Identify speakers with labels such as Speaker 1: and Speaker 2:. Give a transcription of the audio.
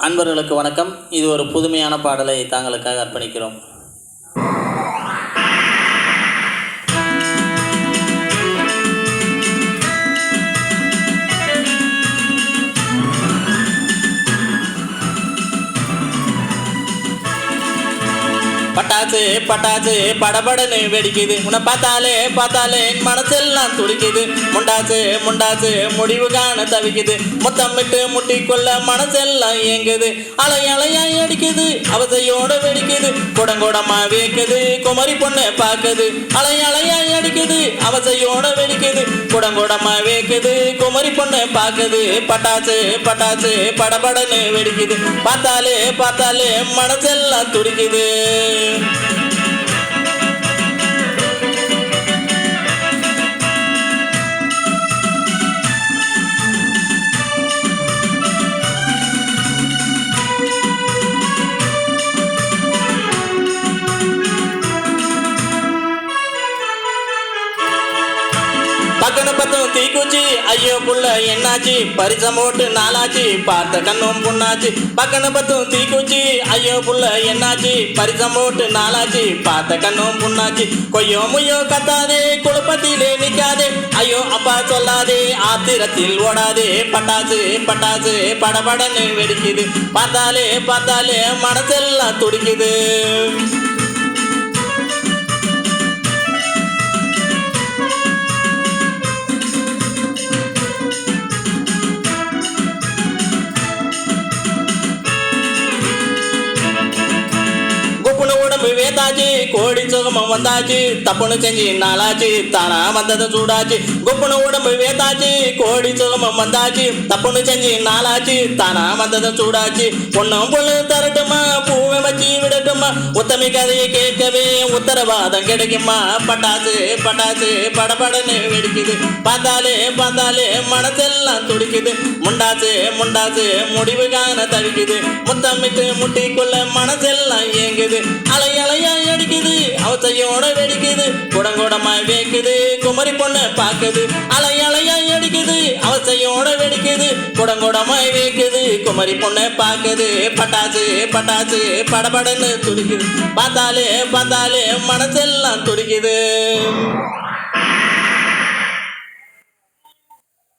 Speaker 1: அன்பர்களுக்கு வணக்கம். இது ஒரு புதுமையான பாடலை தாங்களுக்காக அர்ப்பணிக்கிறோம். பட்டாசு பட்டாசு படபடன்னு வெடிக்குது, உன்னை பார்த்தாலே மனசெல்லாம் துடிக்குது. முண்டாசு முண்டாசு முடிவு காண தவிக்குது, முத்தமிட்டு முட்டிக்கொள்ள மனசெல்லாம் இயங்குது. அலையாய் அடிக்குது, அவசையோட வெடிக்குது, குடங்கூடமா வேக்குது, குமரி பொண்ணு பார்க்குது. அலையாய் அடிக்குது, அவசையோட வெடிக்குது, குடங்கூடமா வேக்குது, குமரி பொண்ணு பார்க்குது. பட்டாசு பட்டாசு படபடன்னு வெடிக்குது, பார்த்தாலே மனசெல்லாம் துடிக்குது. பக்கன பத்தம் தீக்குச்சி, ஐயோ புள்ள என்னாச்சு, பரிசம் போட்டு நாளாச்சு, பார்த்த கண்ணும் புண்ணாச்சு. பக்கன பத்தம் தீக்குச்சி, ஐயோ புள்ள என்னாச்சு, பரிசம் போட்டு நாளாச்சு, பார்த்த கண்ணும் புண்ணாச்சு. கொய்யோ முய்யோ கத்தாதே, குழப்பத்திலே நிக்காதே, ஐயோ அப்பா சொல்லாதே, ஆத்திரத்தில் ஓடாதே. பட்டாசு பட்டாசு படபடன்னு வெடிக்குது, பார்த்தாலே மனசெல்லாம் துடிக்குது. வேதாச்சு கோடி சுகமம் வந்தாச்சு, தப்புன்னு செஞ்சு நாளாச்சு, தானா வந்தது சூடாச்சு. குப்புனு உடம்பு வேதாச்சு கோடி சுகமம் வந்தாச்சு, தப்புன்னு செஞ்சு நாளாச்சு, தானா வந்தது சூடாச்சு. பொண்ணும் பொண்ணு தரட்டுமா, பூவை வச்சு விடட்டுமா, உத்தமி கதையை கேட்கவே உத்தரவாதம் கிடைக்குமா. பட்டாசு பட்டாசு படபடன்னு வெடிக்குது, பார்த்தாலே மனசெல்லாம் துடிக்குது. முண்டாசு முடிவு காண தவிக்குது, முத்தமிட்டு முட்டிக்குள்ள மனசெல்லாம் இயங்குது. அலையாய் அடிக்குது, அவசையோட வெடிக்குது, குடங்கூடமாய் வேக்குது, குமரி பொண்ணு பார்க்குது. அலையாய் அடிக்குது, அவசையோட வெடிக்குது, குடங்கூடமாய் வேக்குது, குமரி பொண்ணு பார்க்குது. பட்டாசு பட்டாசு படபடன்னு துடிக்குது, பார்த்தாலே மனசெல்லாம் துடிக்குது.